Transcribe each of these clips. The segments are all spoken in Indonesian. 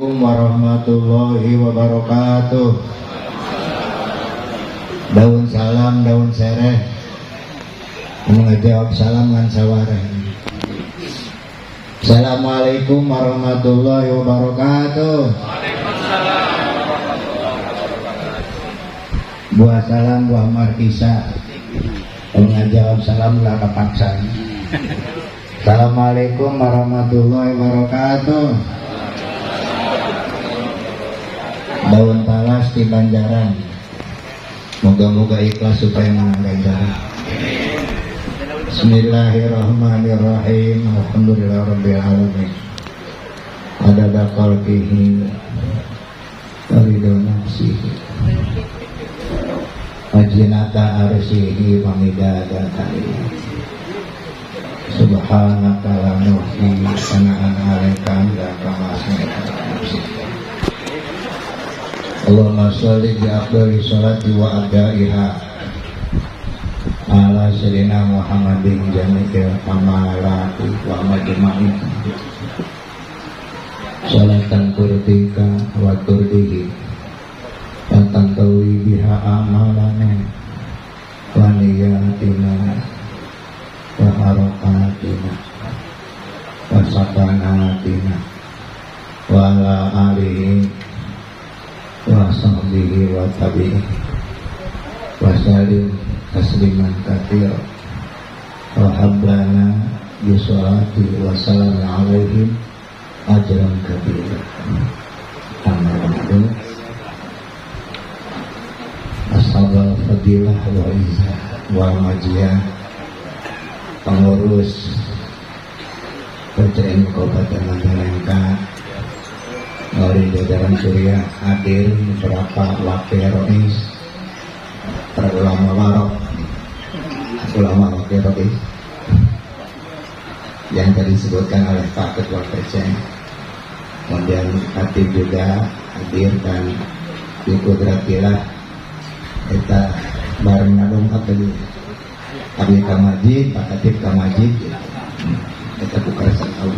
Warahmatullahi wabarakatuh. Daun salam, daun sereh, ngejawab salam ngan sawareh. Assalamualaikum warahmatullahi wabarakatuh. Buah salam, buah markisa, ngejawab salam lah kepaksa. Assalamualaikum warahmatullahi wabarakatuh. Daun talas di Banjaran, moga-moga ikhlas supaya menang ganjaran. Bismillahirrahmanirrahim. Alhamdulillahirabbil alamin. Adada khalqihi wa ridha nafsihi wa zinata arsyihi wa midada kalimatihi. Subhanaka la nuhsi sana'an 'alaika anta kama asnaita 'ala nafsika. Allahumma sholli bi afdali sholati wa adaiha ala sayyidina Muhammadin jami'il kamalati wa majma'i sholatan turdika wa turdihi wa tantawi biha amalana wa niyatina wa harakatina wa sakanatina wa ala alihi wa sahbihi wa tabi'i wa salim tasliman katsira wa hablana bi sholati wa salam alaihim ajran kabira. Amma ba'du. Ashabul fadilah wa izzah wa majiyah, pengurus PCN Kabupaten Majalengka dari jajaran Surya, hadir beberapa wakil rois, para ulama warok, ulama wakil rois yang tadi disebutkan oleh Pak Ketua PCN. Kemudian Hatib juga hadir dan dikudratilah kita bareng nabung tadi Habib Kamajid, Pak Hatib Kamajid, kita buka setahun.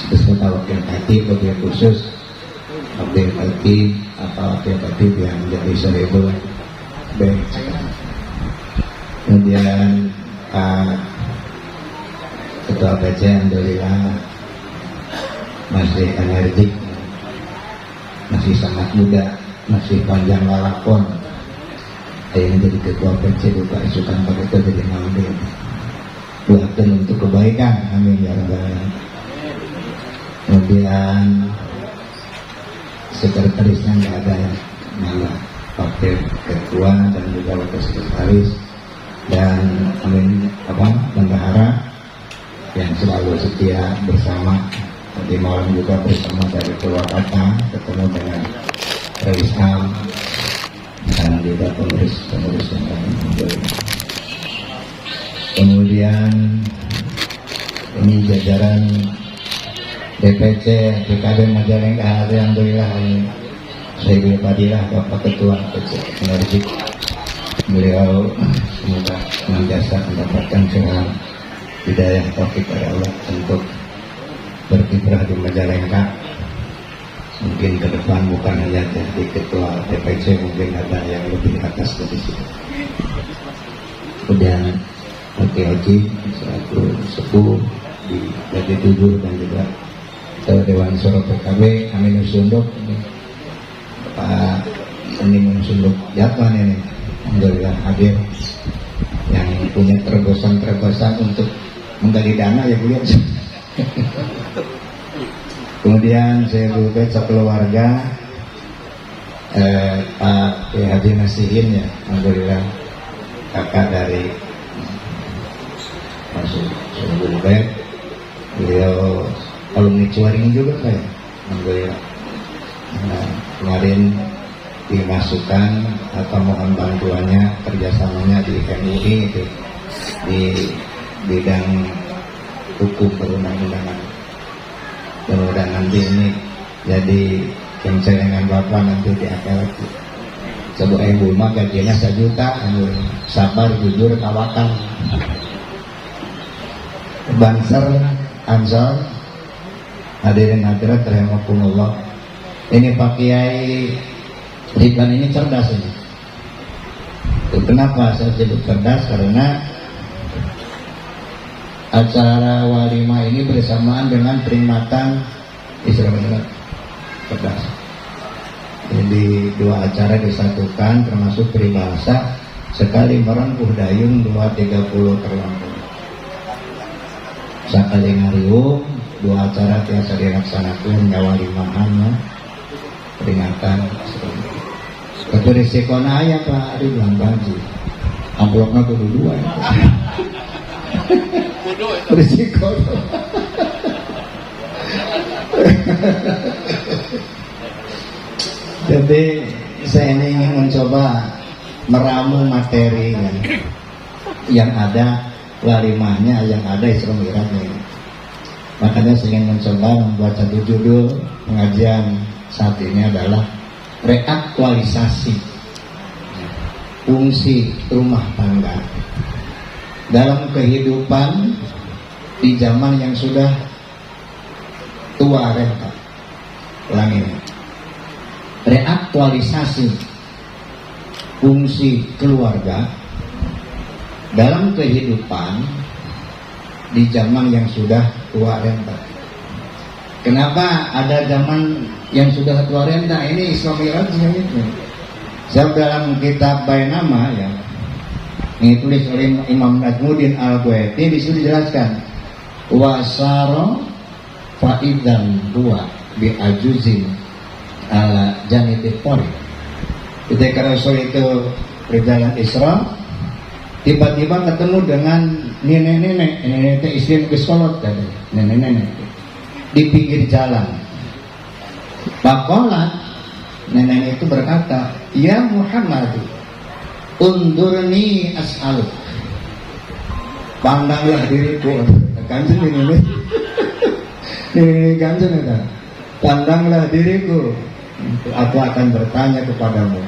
Terus kita wakil Hatib, wakil khusus, wakil Hatib, atau wakil Hatib yang menjadi seribu baik. Kemudian Ketua PC alhamdulillah masih energik, masih sangat muda, masih panjang lalakon. Yang jadi Ketua PC buka isukan pakai itu jadi ngambil. Doakan untuk kebaikan, amin ya rabbal alamin. Kemudian sekretarisnya nggak ada yang malah wakil ketua dan juga wakil sekretaris dan amin bendahara yang selalu setia bersama. Tadi malam juga bersama dari Purwakarta ketemu dengan Rais Am dan juga pengurus yang lain. Kemudian ini jajaran DPC PKB Majalengka, alhamdulillah saya Fadilah Bapak Ketua PCN energik. Beliau semoga senantiasa mendapatkan curahan hidayah taufik dari Allah untuk berkiprah di Majalengka. Mungkin ke depan bukan hanya jadi ketua DPC, mungkin ada yang lebih atas dari situ. Kemudian Oki selaku sepuh di Jati 7 dan juga Dewan Suro PKB Aminus Sunduk, Pak Seniman Sunduk Jatwan ini alhamdulillah hadir, yang punya terobosan untuk menggali dana ya beliau. Kemudian saya juga sekeluarga Pak Haji Nasihin ya, alhamdulillah kakak dari masuk Sumber, beliau alumni Cuaring juga saya, alhamdulillah. Nah, kemarin dimasukkan atau mohon bantuannya kerjasamanya di MUI itu di bidang hukum perundang-undangan. Mudah-mudahan nanti ini jadi kencengan Bapak nanti di akal sebuah ibu mah gajinya 1 juta, sabar jujur tawakal. Banser Ansor hadirin hadirat rahimakumullah, Ini Pak Kiai Ridwan ini cerdas ini. Kenapa saya sebut cerdas? Karena acara walimah ini bersamaan dengan peringatan Isra Mi'raj. Cerdas. Jadi dua acara disatukan, termasuk peribahasa sekali merengkuh dayung 230 terlampau. Sekali ngariung dua acara biasa dilaksanakan nyawa limahannya peringatan. Tapi risikonya ya Pak Ridwan Baji, amplopnya kudu dua ya. Risiko. Jadi saya ini ingin mencoba meramu materi yang ada walimahnya, yang ada Isra Mi'rajnya. Makanya saya ingin mencoba membuat satu judul pengajian saat ini adalah reaktualisasi fungsi rumah tangga dalam kehidupan di zaman yang sudah tua renta. Ulangi, reaktualisasi fungsi keluarga dalam kehidupan di zaman yang sudah tua renta. Kenapa ada zaman yang sudah tua renta? Ini Isra Mi'rajnya itu. Sebab dalam kitab Bainama ya, ini tulis oleh Imam Najmuddin Al-Ghaiti, disitu dijelaskan wasaro faidan dua bi ajuzin ala janitil pori. Ketika Rasul itu berjalan Isra, tiba-tiba ketemu dengan nenek-nenek istri kesolot tadi, nenek-nenek di pinggir jalan. Pakolat nenek itu berkata, ya Muhammad, undurni as'aluk, pandanglah diriku. Kanjeng ini kanjeng itu, pandanglah diriku, aku akan bertanya kepadamu.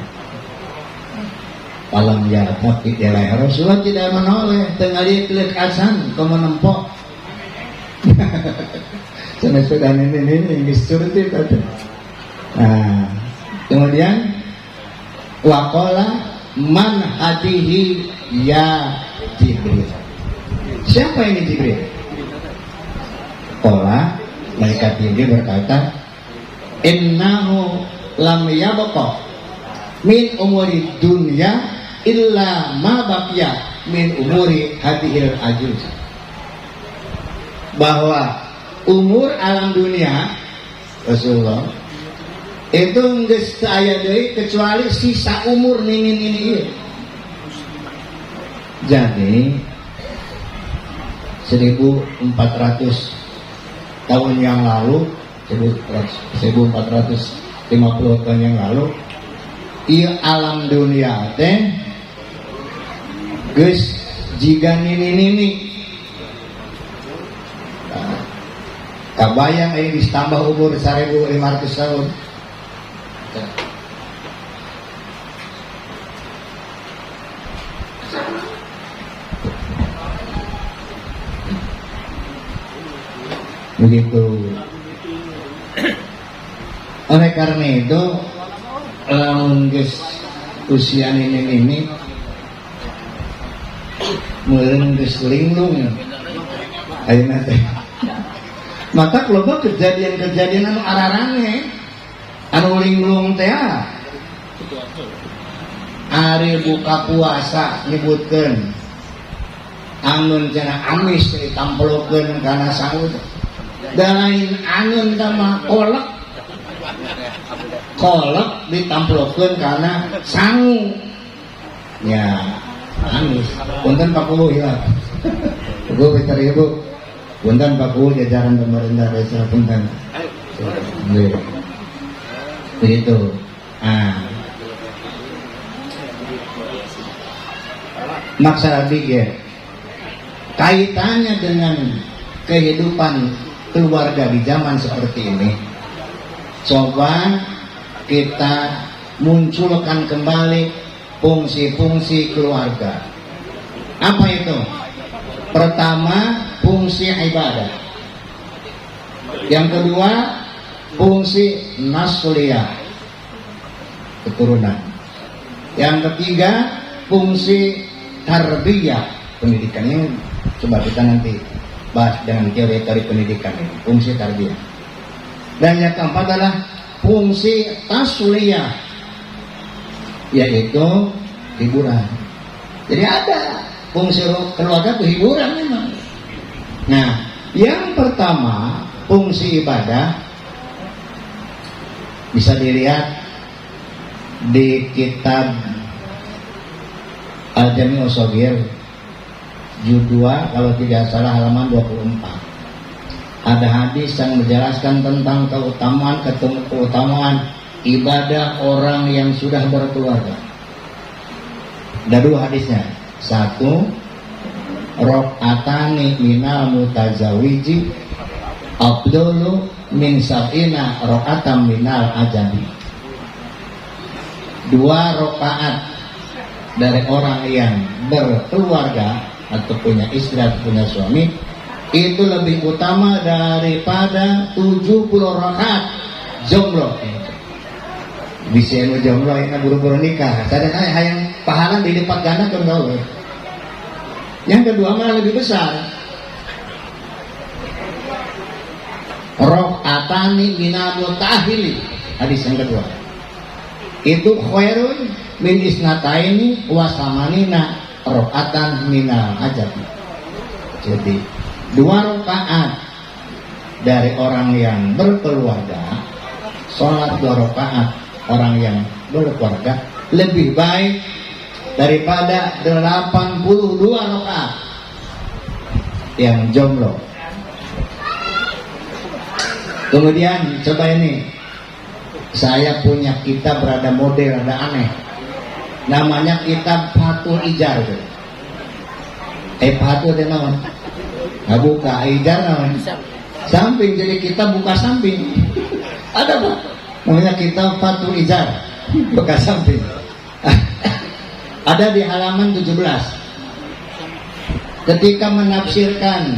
Palam ya tapi dia Rasulullah tidak menoleh, tengah dia kelekasan kau menempok. Sudah ini surti tadi. Nah, kemudian waqala man hadihi ya Jibril. Siapa ini Jibril? Qala malaikat Jibril berkata, innahu lam yabqa min umuri dunya illa ma baqiya min umuri hadhil ajuz. Bahwa umur alam dunia Rasulullah itu geus teu aya deui kecuali sisa umur ningin ini. Jadi 1400 tahun yang lalu, 1450 tahun yang lalu, ieu alam dunia teh geus jiga nini-nini. Kabayang ini ditambah umur 1500 tahun. Begitu. Oleh karena itu, lamun geus usia ini meureun geus linglung ayeuna teh. Maka loba kejadian-kejadian anu ararange anu linglung teh ari buka puasa nyebutkeun anun cenah amis ditampelkeun kana sahur da lain anun mah kolek ditampelkeun kana sangu ya amis punten Pak Kuwu ya Kuwu pinter ibu punten Pak Kuwu jajaran pemerintah desa punten begitu. Maksud abdi kaitannya dengan kehidupan keluarga di zaman seperti ini, coba kita munculkan kembali fungsi-fungsi keluarga. Apa itu? Pertama, fungsi ibadah. Yang kedua, fungsi nasliyah, keturunan. Yang ketiga, fungsi tarbiyah, pendidikannya. Coba kita nanti bahas dengan teori-teori pendidikan ini, fungsi tarbiyah. Dan yang keempat adalah fungsi tasliyah, yaitu hiburan. Jadi ada fungsi keluarga itu hiburan memang. Nah, yang pertama fungsi ibadah bisa dilihat di kitab Al-Jami' Ushagir juz 2 kalau tidak salah halaman 24. Ada hadis yang menjelaskan tentang keutamaan ibadah orang yang sudah berkeluarga. Ada dua hadisnya. Satu, rok'atani minal mutazawiji afdalu min sab'ina rok'atan minal ajabi. 2 rakaat dari orang yang berkeluarga atau punya istri atau punya suami itu lebih utama daripada 70 rakaat jomblo. Bisa jomblo yang buru-buru nikah. Sadar yang pahala dilipat ganda kan kau. Yang kedua malah lebih besar. Rakaatani minal mutahili. Hadis yang kedua. Itu khairun min isnataini wa samanina rakaatan minal ajabi. Jadi 2 rakaat dari orang yang berkeluarga, sholat 2 rakaat orang yang berkeluarga lebih baik daripada 82 rakaat yang jomblo. Kemudian coba ini, saya punya kitab berada model, ada aneh. Namanya kitab Fathul Ijar. Fathul itu namanya. Nah, buka Ijar namanya. Samping, jadi kita buka samping. Ada Pak? Namanya kitab Fathul Ijar. Buka samping. Ada di halaman 17. Ketika menafsirkan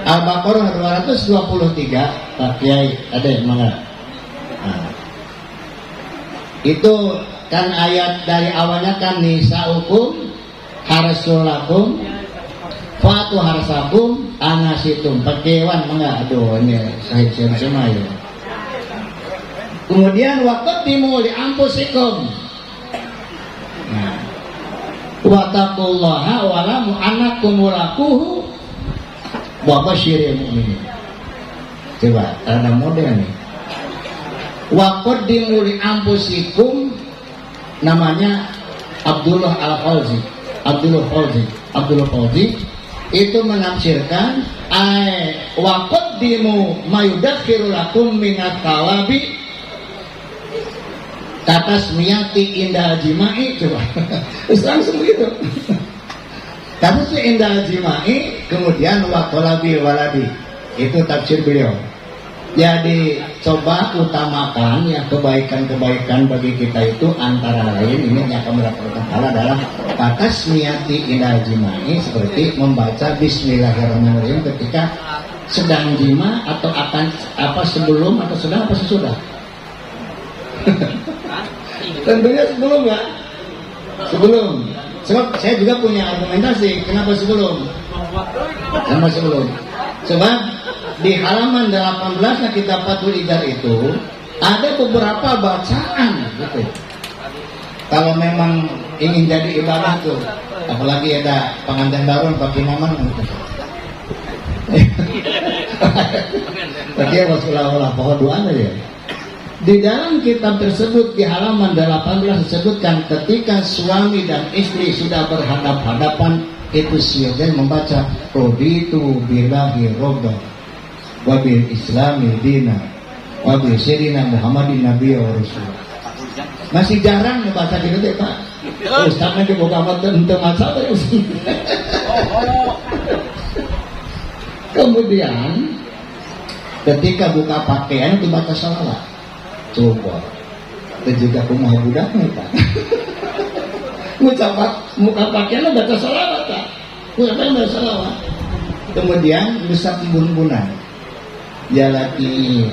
Al-Baqarah 223, Pak Kiai ada yang mana? Nah, itu kan ayat dari awalnya kan nisaukum harsulakum fatu harsakum anasitum pakewan enggak, aduh ini sahib semua ya. Kemudian waqaddimu li anfusikum, nah, wattaqullaha wa lam annakum mulaquhu wa basyiril mu'minin. Coba ada model nih. Waqaddimu li anfusikum, namanya Abdullah Al-Fawzi. Abdullah Fawzi itu menafsirkan waqaddimu mayudakhiru lakum minat tawabi tatasmiyati indah jima'i. Coba langsung begitu. Tapi indah jima'i, kemudian waqalabi waladi, itu tafsir beliau. Jadi coba utamakan ya kebaikan-kebaikan bagi kita itu, antara lain ini yang akan mendapatkan pahala adalah tatasmiyati indah jima'i, seperti membaca Bismillahirrahmanirrahim ketika sedang jima atau akan apa, sebelum atau sedang apa sesudah. Tentunya sebelum ya. Sebelum. Sebab saya juga punya argumentasi kenapa sebelum. Kenapa sebelum? Sebab di halaman 18 kitab Fathul Ijar itu ada beberapa bacaan gitu. Kalau memang ingin jadi ibadah tuh, apalagi ada pengantin baru pakai nama gitu. Pakai wasulawala pohon doa ya. Di dalam kitab tersebut di halaman 18 disebutkan ketika suami dan istri sudah berhadap-hadapan, itu siapnya membaca raditu billahi robba wabil islami dina wabil syirina muhammadin nabiyya wa rasul. Masih jarang membaca gitu deh Pak. Ustaznya dibuka untuk masalah ya. Kemudian ketika buka pakaian itu baca salawat. Coba itu juga rumah budaknya Pak. Muka pakaian baca salawat Pak. Bukan baca salawat. Kemudian besar bun-bunan. Ya lagi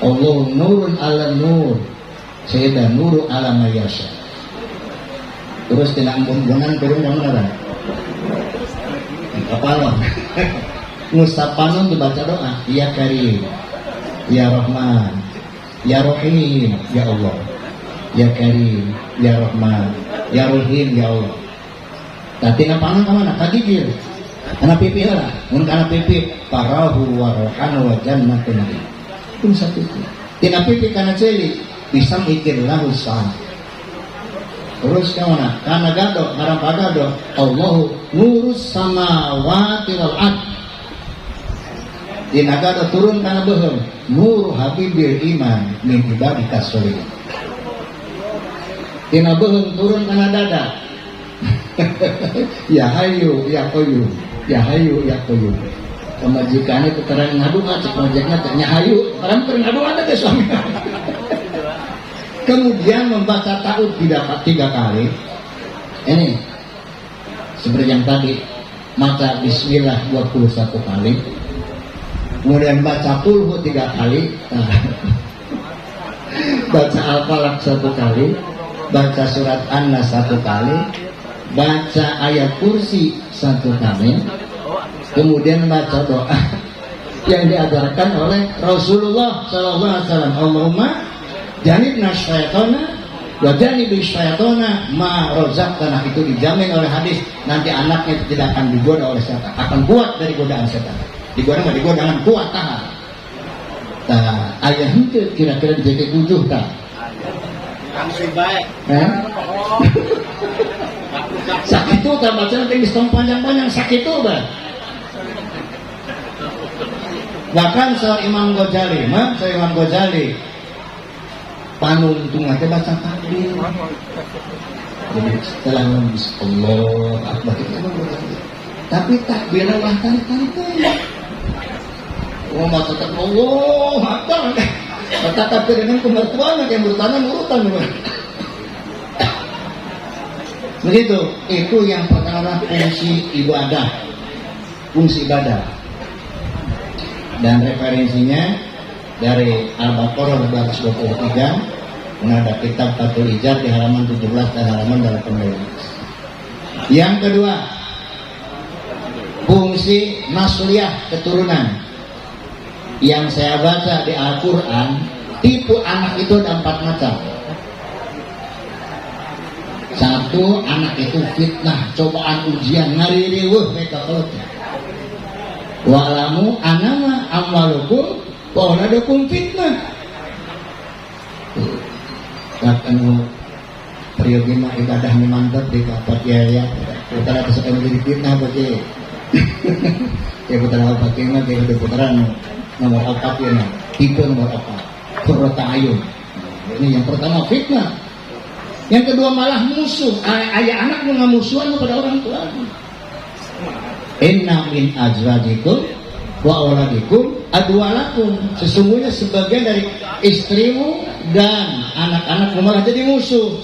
Allah nurun ala nur, Sayyidah nuru ala mayasya. Terus tina ampun-ampunan turun yang mana? Kepala. Mustapanon dibaca doa, ya Karim, ya Rahman, ya Rahim, ya Allah, ya Karim, ya Rahman, ya Rahim, ya Allah. Tapi ngapain kemana? Kagigil. Anak pipi lah, mungkin anak pipi parahu warohana wa jannatun. Pun satu itu. Tina pipi karena celi bisa mikir lahu sah. Terus kemana? Karena gado, karena pagado. Allahu nurus samawati wal ard. Tina gado turun karena behem. Nur habibil iman min ibadika sholihin. Tina behem turun karena dada. Ya hayu ya qayyum, ya hayu ya qayyum. Pemajikannya keterangan ngadu aja pemajikannya tanya hayu, orang ngadu ada ke suami. Kemudian membaca ta'ud didapat 3 kali. Ini seperti yang tadi, mata bismillah 21 kali. Kemudian baca kulhu 3 kali. Baca al-falaq 1 kali. Baca surat an-nas 1 kali. Baca ayat kursi 1 kali, kemudian baca doa yang diajarkan oleh Rasulullah SAW. Allahumma janibna syaitona wa janibi syaitona ma rozaqtana. Itu dijamin oleh hadis, nanti anaknya tidak akan digoda oleh setan, akan kuat dari godaan setan. Digoda nggak digoda, dengan kuat tahan. Nah, ayat itu kira-kira dijadi 7 tak? Langsung baik. Sakit itu tak baca nanti istong panjang-panjang sakit itu bah. Bahkan Imam Ghazali panuntung aja baca takbir. Jadi setelah Allah Akbar itu, tapi takbir lah tarik. Oh masa tak Allah Akbar. Kata takbir dengan kemertuan yang berurutan begitu. Itu yang pertama, fungsi ibadah. Dan referensinya dari Al-Baqarah 223, ada kitab Fathul Ijar di halaman 17 dan halaman 18. Yang kedua, fungsi nasliyah, keturunan. Yang saya baca di Al-Quran, tipe anak itu ada 4 macam. 1, anak itu fitnah, cobaan, ujian, ngaririwuh mereka kelutnya. Wa'lamu anama amwalukum wa auladukum fitnah. Kakanu periode mah ibadah mantap di kapat ya. Putara kesuka menjadi fitnah bagi. Ya putara apa kena dia udah putaran nomor 4 ya. Tipe nomor 4. Qurrata ayun. Ini yang pertama fitnah. Yang kedua malah musuh. Ayah anak mengamusuhan kepada orang tua. Inna min azwajikum wa auladikum adwalakum. Sesungguhnya sebagian dari istrimu dan anak-anakmu malah jadi musuh.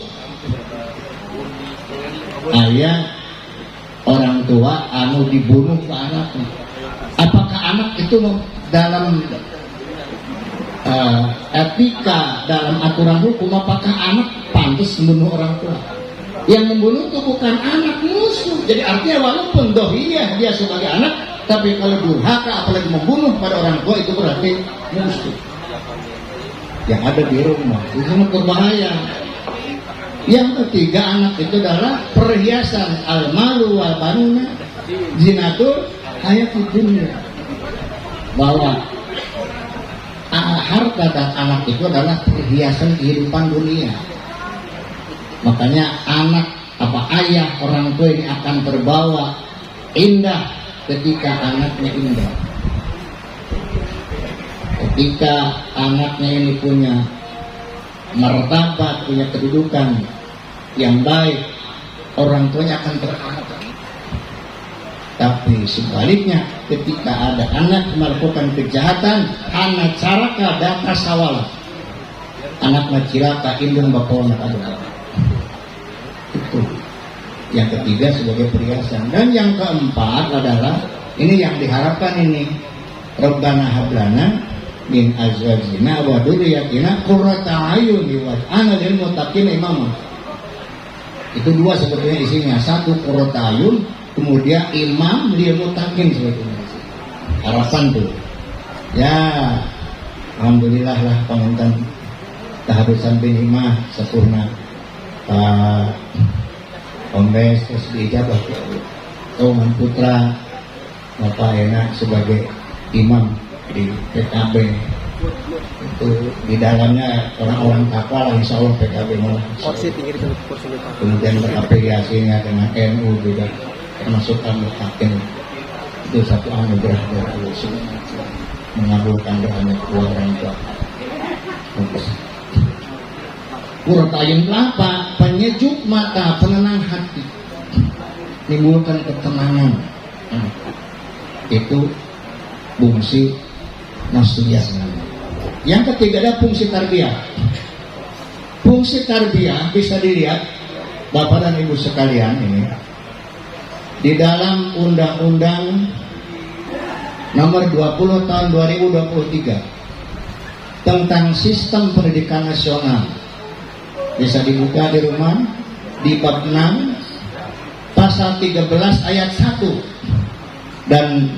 Ayah orang tua anu dibunuh ke anaknya. Apakah anak itu dalam etika, dalam aturan hukum, apakah anak pantas membunuh orang tua? Yang membunuh itu bukan anak, musuh. Jadi artinya walaupun dohiyah dia sebagai anak, tapi kalau durhaka apalagi membunuh pada orang tua itu berarti musuh. Yang ada di rumah itu sangat berbahaya. Yang ketiga, anak itu adalah perhiasan, al-malu wal banuna zinatul hayatid dunya. Bahwa harta dan anak itu adalah perhiasan kehidupan dunia. Makanya anak ayah orang tua ini akan terbawa indah ketika anaknya indah. Ketika anaknya ini punya martabat, punya kedudukan yang baik, orang tuanya akan terangkat. Tapi sebaliknya, ketika ada anak melakukan kejahatan, anak caraka data sawala, anak macilaka indung bakona ada. Itu yang ketiga sebagai perhiasan. Dan yang keempat adalah ini yang diharapkan ini, Rabbana hablana min azwajina wa dzurriyyatina qurrata ayun waj'alna lil muttaqina imama. Itu dua sebetulnya isinya. Satu qurrata ayun, kemudian imam lil muttaqin sebetulnya. Harapan tuh. Ya, alhamdulillah lah panganten keharusan binimah sempurna. Pak Kombes terus diijabah Tuhan Putra Bapak enak sebagai imam di PKB. Itu di dalamnya orang-orang takwa lah, insya Allah PKB malah. Kemudian berafiliasinya dengan NU juga termasuk Mutakin. Itu satu anugerah dari Allah SWT mengabulkan doanya kedua orang tua. Qurratayun apa? Penyejuk mata, penenang hati, menimbulkan ketenangan. Itu fungsi nasihat. Yang ketiga ada fungsi tarbiyah. Fungsi tarbiyah bisa dilihat Bapak dan Ibu sekalian ini di dalam Undang-Undang Nomor 20 Tahun 2023 tentang Sistem Pendidikan Nasional. Bisa dibuka di rumah di bab 6 pasal 13 ayat 1 dan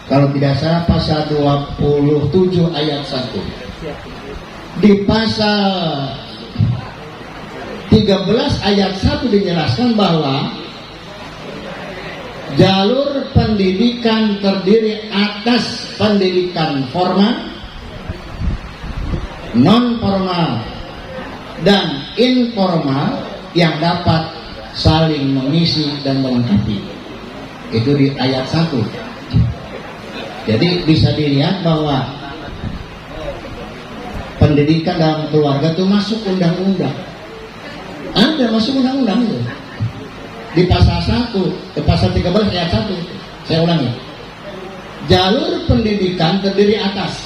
kalau tidak salah pasal 27 ayat 1. Di pasal 13 ayat 1 dijelaskan bahwa jalur pendidikan terdiri atas pendidikan formal, non formal dan informal yang dapat saling mengisi dan melengkapi. Itu di ayat 1. Jadi bisa dilihat bahwa pendidikan dalam keluarga itu masuk undang-undang. Ada masuk undang-undang itu. Di pasal 1, di pasal 13 ayat 1. Saya ulangi. Jalur pendidikan terdiri atas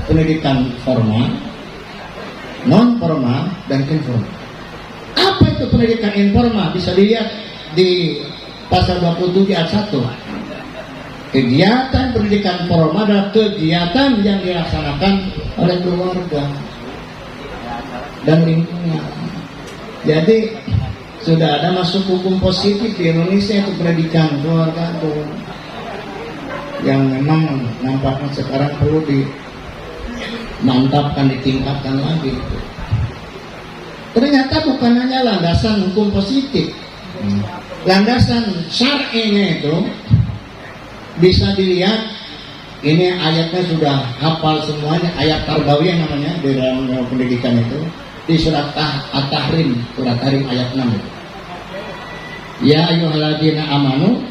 pendidikan formal, non formal dan informal. Apa itu pendidikan informal? Bisa dilihat di pasal 27 ayat 1. Kegiatan pendidikan formal adalah kegiatan yang dilaksanakan oleh keluarga dan lingkungan. Jadi sudah ada masuk hukum positif di Indonesia itu pendidikan keluarga itu yang memang nampaknya sekarang perlu dimantapkan, ditingkatkan lagi. Ternyata bukan hanya landasan hukum positif, landasan syar'inya itu bisa dilihat. Ini ayatnya sudah hafal semuanya, ayat tarbawiyah namanya di dalam pendidikan itu di surat At-Tahrim, surat Tahrim ayat 6. Ya ayyuhalladzina amanu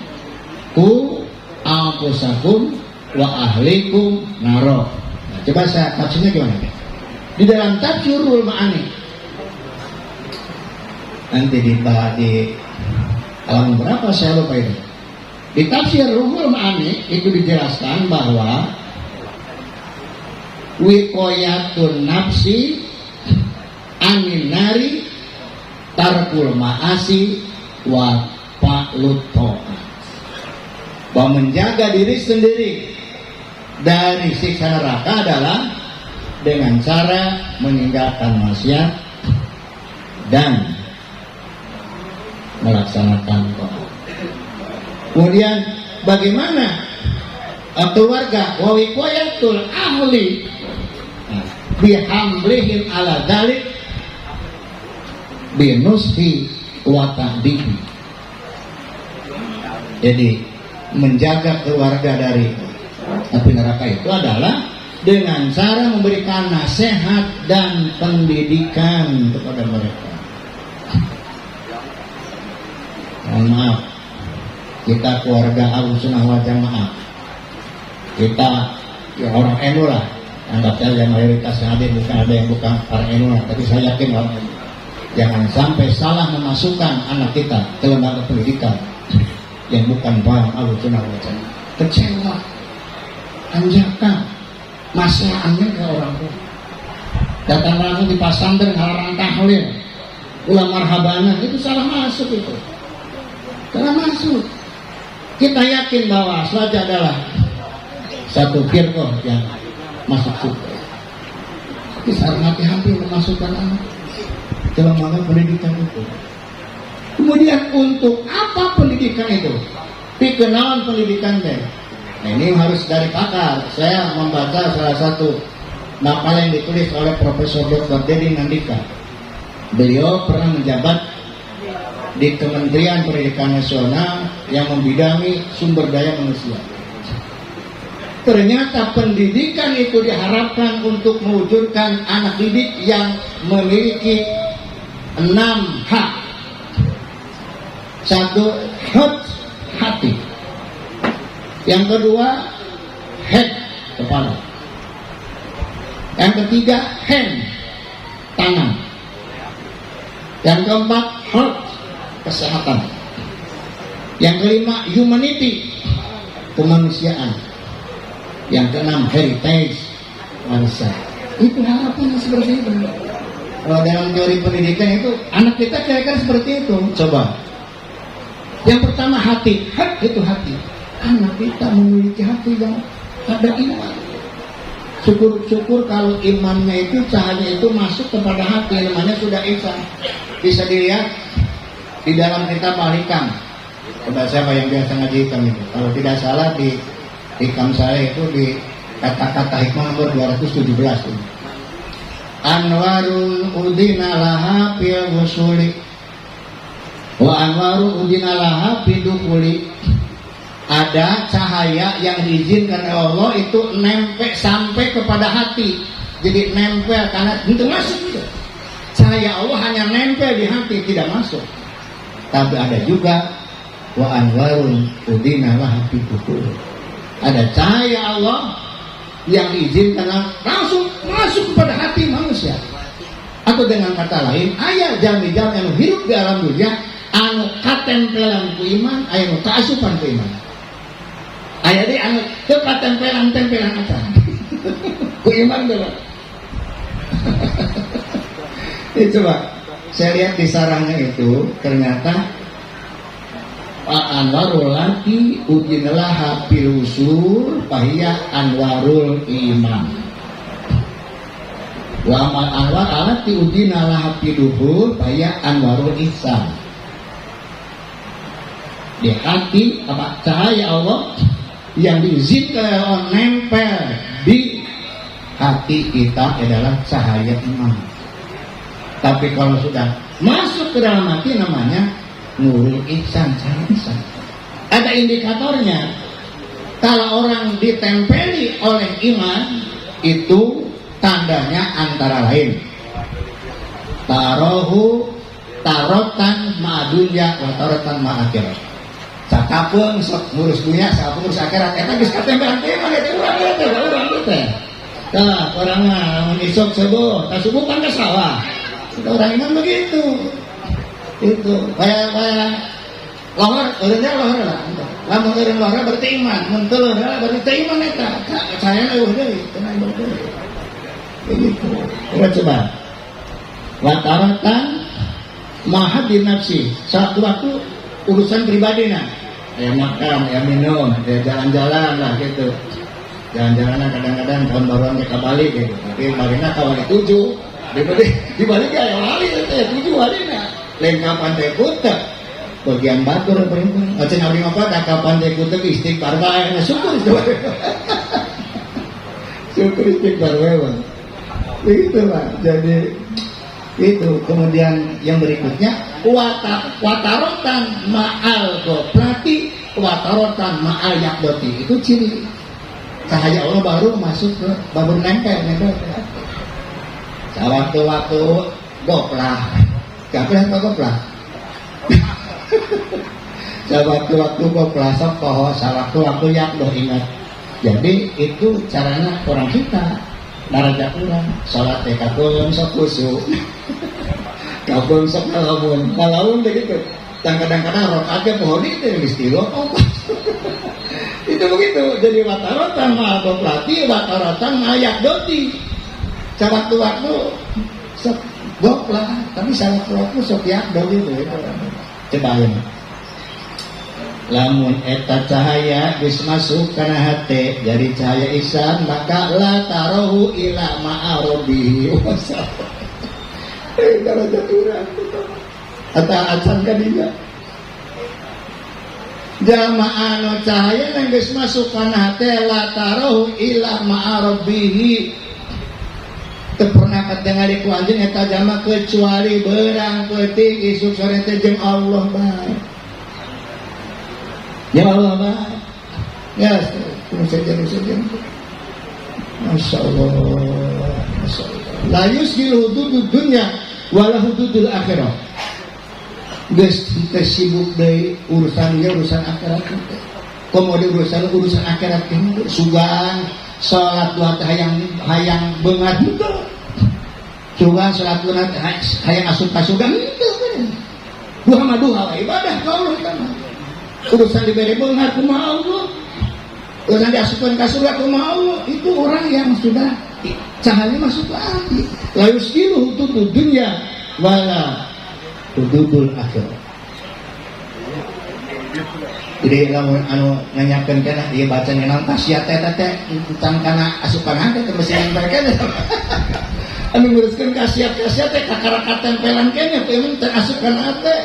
qu anfusakum wa ahlikum naro. Nah, coba saya tafsirnya gimana? Di dalam tafsirul ma'ani nanti di halaman berapa saya lupa itu. Di tafsir Ruhul Ma'ani itu dijelaskan bahwa wiqayatun nafsi anin nari tarkul ma'asi wa fa'lut ta'at. Bahwa menjaga diri sendiri dari siksa neraka adalah dengan cara meninggalkan maksiat dan melaksanakan taat. Kemudian bagaimana keluarga wa wiqayatul ahli bihamlihim ala dzalik binusfi wa ta'dibi. Jadi menjaga keluarga dari api neraka itu adalah dengan cara memberikan nasihat dan pendidikan kepada mereka. Mohon maaf, kita keluarga Ahlussunnah wal Jamaah, kita ya orang NU lah, anggap saja mayoritas yang ada, bukan ada yang bukan para NU lah, tapi saya yakin orang NU. Jangan sampai salah memasukkan anak kita ke lembaga pendidikan yang bukan paham Ahlussunnah wal Jamaah. Kecewa, anjakan, masalahnya ke orang tua. Datang langsung di pasantren halangan tahlil, ulah marhabana, itu salah masuk itu. Salah masuk. Kita yakin bahwa Slaja adalah satu firqah yang masuk surga. Tapi harus hati-hati memasukkan anak dalam hal pendidikan itu. Kemudian untuk apa pendidikan itu? Kenalan pendidikan deh. Nah, ini harus dari pakar. Saya membaca salah satu makalah yang ditulis oleh Profesor Dr. Dedi Nandika. Beliau pernah menjabat di Kementerian Pendidikan Nasional yang membidangi sumber daya manusia. Ternyata pendidikan itu diharapkan untuk mewujudkan anak didik yang memiliki 6 hak. 1, hati. Yang kedua, head, kepala. Yang ketiga, hand, tangan. Yang keempat, heart, kesehatan. Yang kelima, humanity, kemanusiaan. Yang keenam, heritage, warisan. Itu harapannya seperti itu. Kalau dalam teori pendidikan itu, anak kita kira-kira seperti itu. Coba. Yang pertama, hati. Heart itu hati. Anak kita memiliki hati yang ada iman. Syukur-syukur kalau imannya itu, cahaya itu masuk kepada hati, namanya sudah ihsan. Bisa dilihat di dalam kitab Al-Hikam. Coba siapa yang biasa ngaji hikam itu? Kalau tidak salah di hikam saya itu di kata-kata hikmah nomor 217 itu. Anwarul udina laha fil wusuli wa anwarul udina laha fidukuli. Ada cahaya yang diizinkan oleh Allah itu nempel sampai kepada hati. Jadi nempel karena itu masuk gitu. Cahaya Allah hanya nempel di hati, tidak masuk. Tapi ada juga wa anwarun udina laha fidukuli. Ada cahaya Allah yang diizinkan langsung masuk kepada hati manusia. Atau dengan kata lain, aya jami-jami yang hidup di alam dunia anu katempelan ku iman, anu kaasupan ku iman. Aya di anu teu katempelan-tempelan apa. Ku iman dulu. Coba saya lihat di sarangnya itu ternyata Pak Anwarul laki udinalah fil usul fahiya anwarul iman. Wa amal anwar alati udinalah fil duhur fahiya anwarul ihsan. Di hati apa cahaya Allah yang diizinkan Allah nempel di hati kita adalah cahaya iman. Tapi kalau sudah masuk ke dalam hati namanya nurul ihsan, cahaya ihsan. Ada indikatornya. Kalau orang ditempeli oleh iman, itu tandanya antara lain tarohu tarotan ma'adunya wa tarotan ma'akhirat. Cakapeung sok ngurus dunia, sok ngurus akhirat. Eta geus katempelan teh mah eta urang teh. Tah, urang mah mun isuk subuh, tah subuh kan ke sawah. Orang iman begitu. Itu kayak lohor, urangnya lohor lah. Lamun urang lohor berarti iman, mun teu lohor berarti iman eta. Saya eueuh deui, tenang deui. Begitu. Coba. Wataratan mahad di nafsi. Satu waktu urusan pribadi nah. Ya makan, ya minum, ya jalan-jalan lah gitu. Jalan-jalan kadang-kadang tahun baruan ke balik gitu. Tapi marina kawali 7. Di balik ya wali ya 7 walina. Lengkapan teh kutek. Bagian batur perempuan. Acan abdi mah pada kapan teh kutek istighfar bae. Syukur itu. Syukur istighfar bae. Begitu Pak. Jadi itu kemudian yang berikutnya watarotan ma'al goplati watarotan ma'al yakdoti. Itu ciri cahaya Allah baru masuk ke babur nempel. Sewaktu-waktu goplah gaplah atau goplah sewaktu-waktu goplah sokoh sewaktu-waktu yakdo ingat. Jadi itu caranya orang kita daraja kurang sholat kabun sok khusyuk kabun sok ngalamun begitu. Dan kadang-kadang rokaatnya pohon itu yang istilah itu begitu. Jadi watarotan ma'agoplati watarotan ma'ayakdoti. Sewaktu-waktu sok goplah tapi sewaktu-waktu sok yakdo gitu. Coba ya lamun eta cahaya geus masuk kana hate jadi cahaya ihsan maka la tarahu ila ma'arobi wasal darajat urang eta acan kadinya jamaah anu cahaya yang geus masuk kana hate la tarahu ila ma'arobihi teu pernah katingali ku anjeun eta jama kecuali beurang peuting isuk sore teh jeung Allah bae. Ya Allah bae. Ya, saja. Masya Allah. La yusgilu hududud dunya wala hududul akhirah. Geus kita sibuk deui urusan akhirat teh. Komo urusan akhirat teh sugan salat dua hayang beungat henteu. Sugan salat dua hayang asup ka surga henteu. Duha mah duha ibadah ka Allah eta mah. Urusan diberi beungat kumaha Allah. Urusan diasupkeun ka surga kumaha Allah. Itu orang yang sudah cahaya masuk ke hati. La yuskilu hududud dunya wala hududul akhirah. Jadi lamun anu nanyakeun kana ieu bacaan naon tasiat eta teh tentang kana asupan hati teh mesti nyampaikan. Anu nguruskeun kasiat-kasiat teh kakarakat tempelan keneh teh mun teh asupan hati.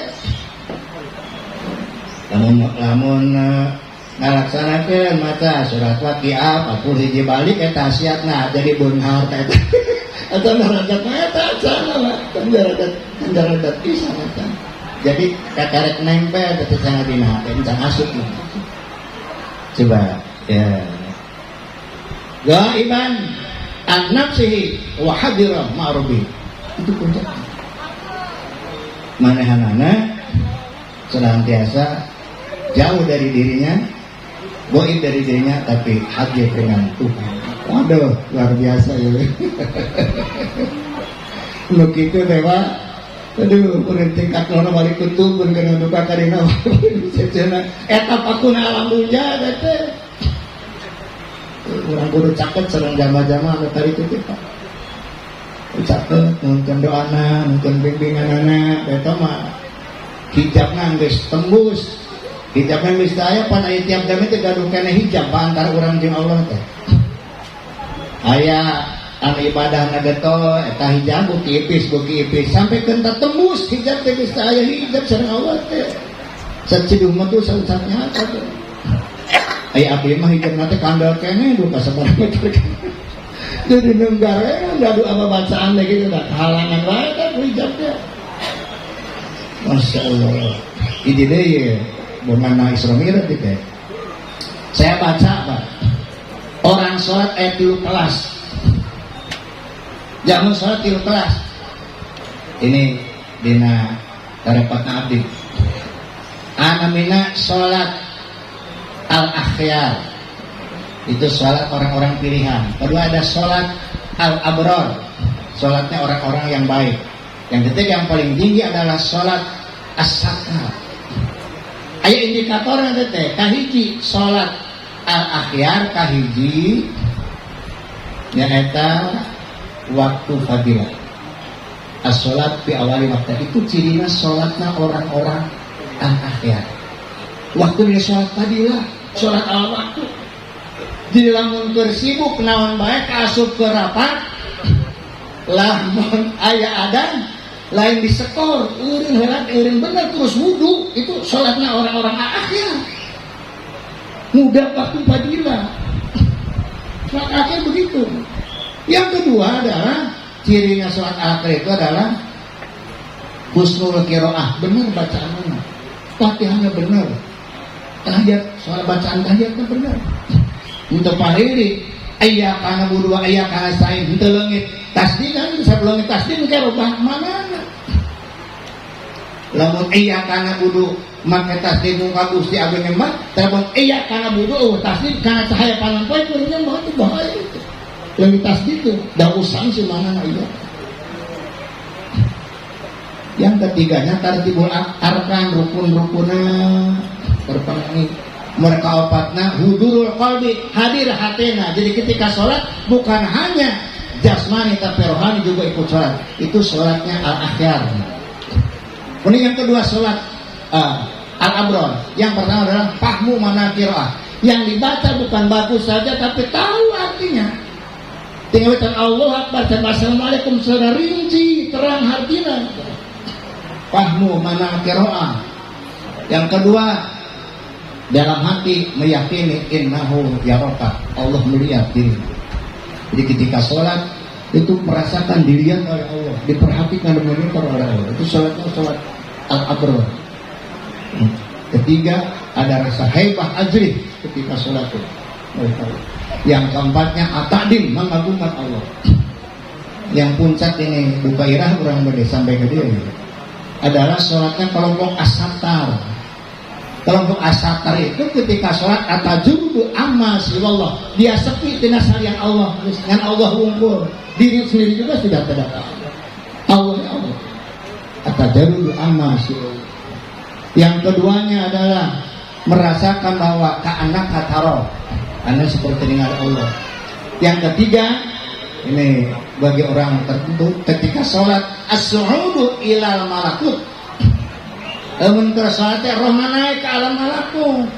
Lamun ngalaksanakeun maca surat Waqiah 41 balik eta tasiatna jadi beunghar teh. Eta darajat eta cenah darajat pisan eta. Jadi kakarek nempel ke sana dina hati encan asup coba ya gaiban an nafsihi wa hadira ma'rubi itu puncak manehanana senantiasa jauh dari dirinya goib dari dirinya tapi hadir dengan Tuhan. Waduh luar biasa ya lu gitu dewa. Aduh, urang tingkat lono balik kutub pun kena duka karina cecena eta pakuna alam dunya teh. Urang kudu caket sareng jama-jama anu tadi teh Pak. Caket mungkin doana, mungkin bimbinganana eta mah hijabna geus tembus. Hijabna geus aya pan aya tiap jam teh gaduh keneh hijab antara urang jeung Allah teh. Aya anu ibadah nageto eta hijab buki ipis sampai kenta tembus hijab teh geus aya hijab sareng Allah teh sacidung mah tuh sausatnya teh aya abdi mah hijabna teh kandel keneh duka sabaraha meter jadi nenggara ngadu apa bacaan teh gitu dah halangan wae teh hijab teh Masya Allah ini deh ya bagaimana Isra Mi'raj teh saya baca Pak orang sholat ayat 3 kelas jangan sholat 3 kelas ini dina repotna abdi anamina sholat al-akhyar itu sholat orang-orang pilihan. Kedua ada sholat al-abror sholatnya orang-orang yang baik. Yang ketiga yang paling tinggi adalah sholat as-sakar. Aya indikatornya teh kahiji sholat al-akhyar kahiji nyaeta waktu fadilah as-sholat fi awali waktu itu cirina sholatna orang-orang al-akhyar waktu dia sholat fadilah sholat awal waktu jadi lamun bersibuk naon baik asup ke rapat lamun aya adan lain disekor eureun bener terus wudu itu sholatna orang-orang al-akhyar mudah waktu fadilah sholat akhir begitu. Yang kedua adalah cirinya sholat al-akhir itu adalah husnul qiraah, benar bacaannya, Fatihahnya benar, tahiyat soal bacaan tahiyatnya benar. Untuk pariri aya kana budu aya kana sain henteu leungit tasdid kan bisa leungit tasdid ke robah manana. Lamun aya kana budu make tasdid nu ka Gusti Agung mah, lamun aya kana budu tasdid kana cahaya palampoe kuringnya mah itu bahaya itu. Leungit tasdid itu da usang si manana ieu. Yang ketiganya tartibul arkan rukun-rukunna berpengi mereka opatna hudurul qalbi hadir hatena. Jadi ketika sholat bukan hanya jasmani tapi rohani juga ikut sholat. Itu sholatnya al-akhyar. Kemudian yang kedua sholat al-abrar. Yang pertama adalah fahmu manakirah, yang dibaca bukan bagus saja tapi tahu artinya. Tinggal baca Allah Akbar dan Assalamualaikum secara rinci terang artinya. Fahmu manakirah. Yang kedua, dalam hati meyakini innahu yaraka, Allah melihat diri. Jadi ketika sholat itu merasakan dilihat oleh Allah, diperhatikan dan dimonitor oleh Allah. Itu sholatnya sholat al-abrar. Ketiga, ada rasa haibah ajrih ketika sholat itu. Yang keempatnya at-ta'dim, mengagungkan Allah. Yang puncak ini bukairah orang berde sampai ke dia adalah sholatnya kelompok as-satar. Kelompok as-satar itu ketika sholat atajudu amma siwallah, dia sepi tina salian Allah, dengan Allah wungkul, diri sendiri juga sudah tidak tahu Allah ya Allah. Atajudu amma siwallah. Yang keduanya adalah merasakan bahwa ka'anak hataro, anda seperti dengar Allah. Yang ketiga, ini bagi orang tertentu ketika sholat as-su'udu ilal malakut, namun sholatnya roh naik ke alam malakut,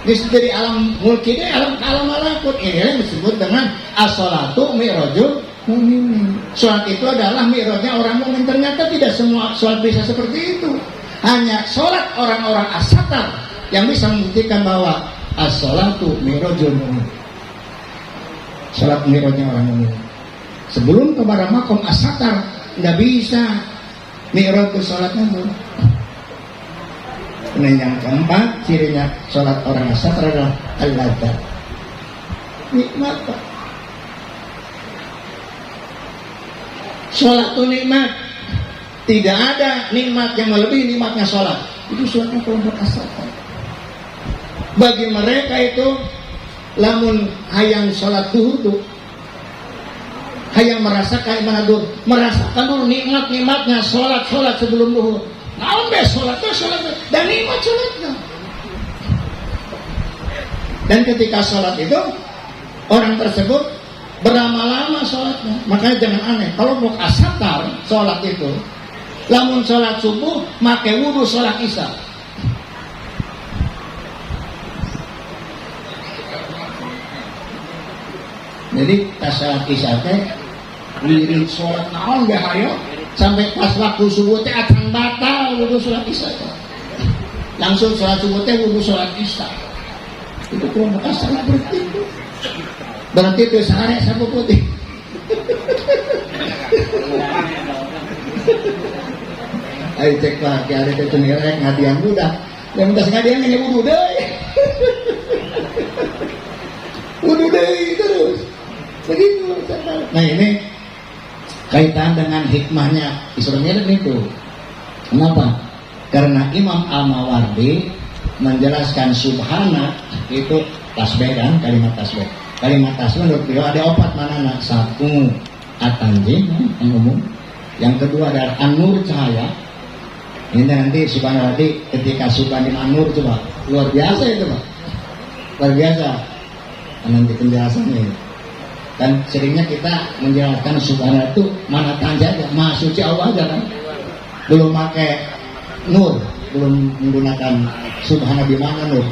dari alam mulki ke alam malakut. Ini yang disebut dengan as-sholatu mi'rajul mu'minin. Sholat itu adalah mi'rajnya orang mukmin. Ternyata tidak semua sholat bisa seperti itu. Hanya sholat orang-orang as-satar yang bisa membuktikan bahwa as-sholatu mi'rajul mu'min, sholat mi'rajnya orang mukmin. Sebelum kepada makom as-satar tidak bisa mi'raj ke sholatnya. Nah, yang keempat cirinya sholat orang as-satar adalah al-ladzat, nikmat. Sholat itu nikmat, tidak ada nikmat yang melebihi nikmatnya sholat. Itu sholatnya kelompok as-satar. Bagi mereka itu lamun hayang sholat duhur tuh, hayang merasakan mana duhur, merasakan dulu nikmatnya sholat sebelum duhur. Naon be sholat dan nikmat sholatnya. Dan ketika sholat itu orang tersebut berlama-lama sholatnya. Makanya jangan aneh kalau mau as-satar sholat itu, lamun sholat subuh make wudu sholat isya. Jadi pas sholat isya teh wirid sholat naon ge hayo sampai pas waktu subuh teh akan batal wudu sholat isya. Langsung sholat subuh teh wudu sholat isya. Itu kelompok as-satar berarti itu sehari sapu putih. Ayo cek lagi ada itu nilai ngadian budak. Yang minta ngadian ini wudu deh. Wudu deh terus. Begitu. Nah ini kaitan dengan hikmahnya Isra-Mi'raj itu. Kenapa? Karena Imam Al-Mawardi menjelaskan subhana itu tasbih kan, kalimat tasbih. Kalimat tasbih menurut beliau ada opat manana. Satu at-tanjim yang umum. Yang kedua adalah an-nur cahaya. Ini nanti subhana tadi ketika subhanim an-nur coba luar biasa itu Pak. Luar biasa. Nanti penjelasannya. Dan seringnya kita menjelaskan subhanallah itu mana tanja aja, maha suci Allah aja kan, belum pakai nur, belum menggunakan subhanallah bimana nur.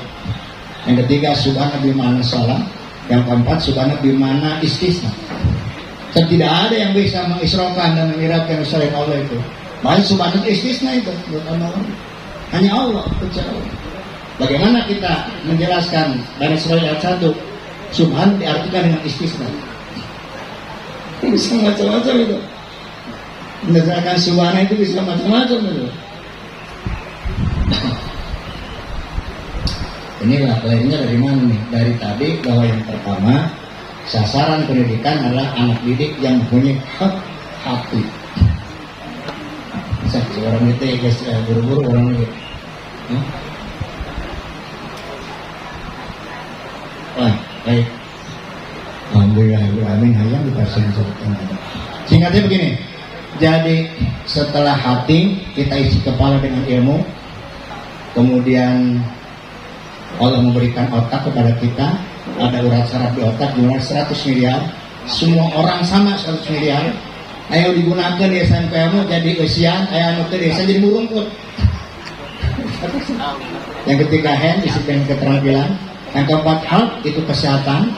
Yang ketiga subhanallah bimana salam. Yang keempat subhanallah bimana istisna. Dan tidak ada yang bisa mengisrokan dan mengiratkan selain Allah itu. Baik subhanallah istisna itu hanya Allah. Bagaimana kita menjelaskan dari surah ayat 1 subhan diartikan dengan istisna? Bisa macam-macam itu. Menjelaskan subhana itu bisa macam-macam itu. Inilah lainnya dari mana nih? Dari tadi bahwa yang pertama sasaran pendidikan adalah anak didik yang punya hati. Orang itu ya guys, buru-buru orang itu. Wah, baik. Alhamdulillah, amin. Hayang dikasih sebutan. Singkatnya begini. Jadi setelah hati kita isi kepala dengan ilmu, kemudian Allah memberikan otak kepada kita, ada urat saraf di otak jumlah 100 miliar. Semua orang sama 100 miliar. Ayo digunakan di SNPmu jadi usian, ayo anu ke desa jadi burungkut. Yang ketiga hand, disiplin keterampilan. Yang keempat health, itu kesehatan.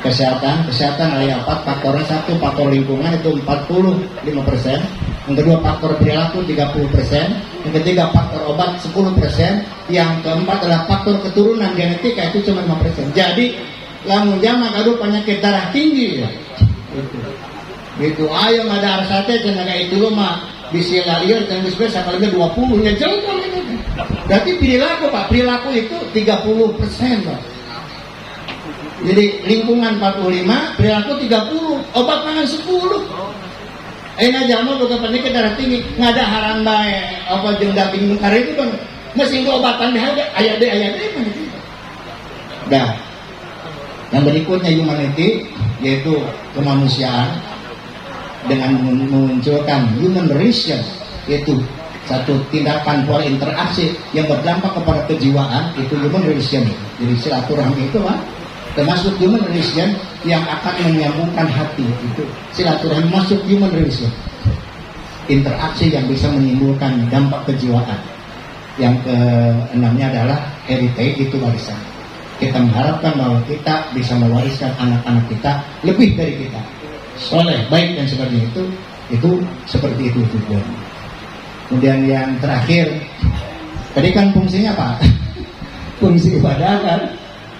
Kesehatan ada 4 faktornya. 1 faktor lingkungan itu 45%. Yang kedua faktor perilaku 30%. Yang ketiga faktor obat 10%. Yang keempat adalah faktor keturunan genetika, itu cuma 5%. Jadi lamun jama kadu penyakit darah tinggi ya. Gitu. Ayo ada arsate cenah itu mah bisa liar dan bisa sekali 20 nya jauh kan ini. Berarti perilaku Pak, perilaku itu 30% Pak. Jadi lingkungan 45, perilaku 30, obat pangan 10. Enak jamu bukan penyakit darah tinggi, ngada haram bae, apa jeung daging mungkar itu kan mesti obatan deh aya deh kan. Dah. Yang berikutnya humanity, yaitu kemanusiaan dengan memunculkan human relation, yaitu satu tindakan pola interaksi yang berdampak kepada kejiwaan, itu human relation. Jadi silaturahmi itu Pak, termasuk human relation yang akan menyambungkan hati, itu silaturahmi masuk human relation. Interaksi yang bisa menimbulkan dampak kejiwaan. Yang keenamnya adalah heritage, itu warisan. Kita mengharapkan bahwa kita bisa mewariskan anak-anak kita lebih dari kita, soleh, baik dan sebagainya, itu seperti itu tujuan. Kemudian yang terakhir, tadi kan fungsinya Pak, fungsi ibadah kan.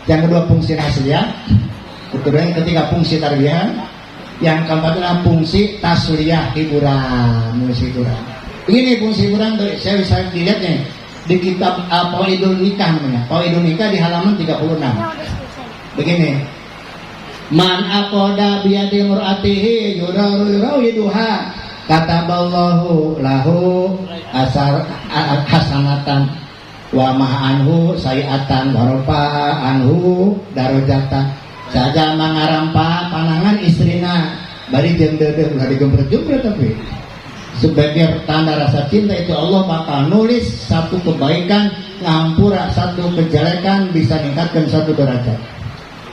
Yang kedua fungsi nasihat, kemudian yang ketiga fungsi tarbiyah, yang keempat adalah fungsi tasliyah, hiburan, musik hiburan. Ini fungsi hiburan tuh, saya bisa dilihatnya di kitab Fawaidul Nikah namanya. Fawaidul Nikah di halaman 36. Begini. Man aqada biyadi mur'atihi yurawiduha kataballahu lahu asar hasanatan wa ma'anhu sayiatan wa rafa anhu darajatan. Saja mangarampa panangan istrina bari jeung deudeuh ulah digembret-gembret tapi sebagai tanda rasa cinta itu Allah bakal nulis satu kebaikan, ngampura satu kejelekan, bisa meningkatkan satu derajat.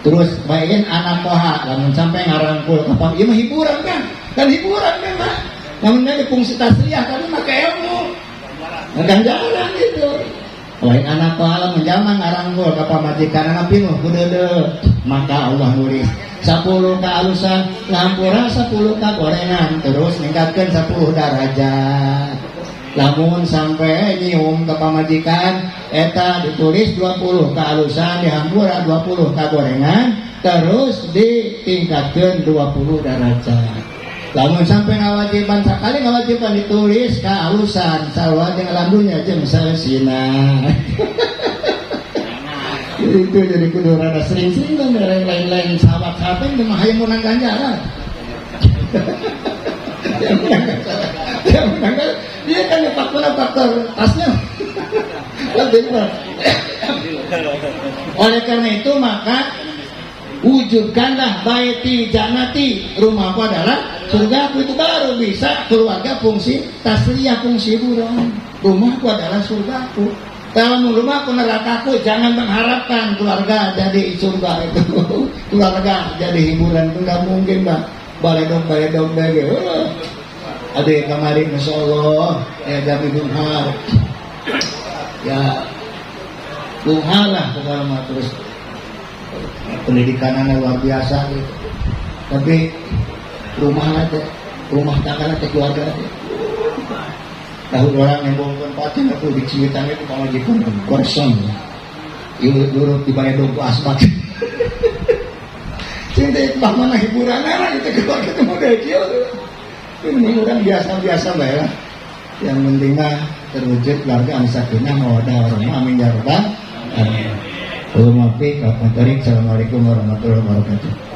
Terus bayain anak poha, namun sampai ngarangkul kapal, ya mah hiburan kan Pak. Namun ada fungsi tasliyah, tapi maka ilmu, ganjaran gitu. Lain anak poha menjaman ngarangkul kapal majikan anak pinuh, kudu maka Allah nulis 10 kealusan, ngampura 10 gorengan, terus meningkatkan 10 derajat. Lamun sampai nyium ke pamajikan, eta ditulis 20 kealusan, dihampura 20 gorengan, terus ditingkatkan 20 derajat. Lamun sampai ngawajiban sekali, ngawajiban ditulis kealusan, sarwa dengan lambunya jeung sesina. Itu jadi kudu rada sering-sering kan dari lain-lain sahabat-sahabat yang hayang menang ganjaran. Yang menang dia kan faktor tasnya. Oleh karena itu maka wujudkanlah baiti jannati, rumahku adalah surgaku, itu baru bisa keluarga fungsi tasliyah, fungsi hiburan. Rumahku adalah surgaku. Kalau rumahku nerakaku, jangan mengharapkan keluarga jadi surga itu. Keluarga jadi hiburan itu nggak mungkin Pak. Baledog deh. Ada yang kemarin Masya Allah, Dami Bunghar. Ya Bunghar lah pokoknya terus pendidikannya luar biasa gitu. Tapi rumah tangga keluarga tahu orang yang bongkon paten aku di Ciwitan itu kalau gitu kosong dulu dibayar 20 asbak cinta itu mana hiburan itu keluarga itu model kecil ini orang biasa-biasa lah ya, yang penting mah terwujud keluarga sakinah mawaddah warahmah, amin ya rabbal alamin. Assalamualaikum warahmatullahi wabarakatuh.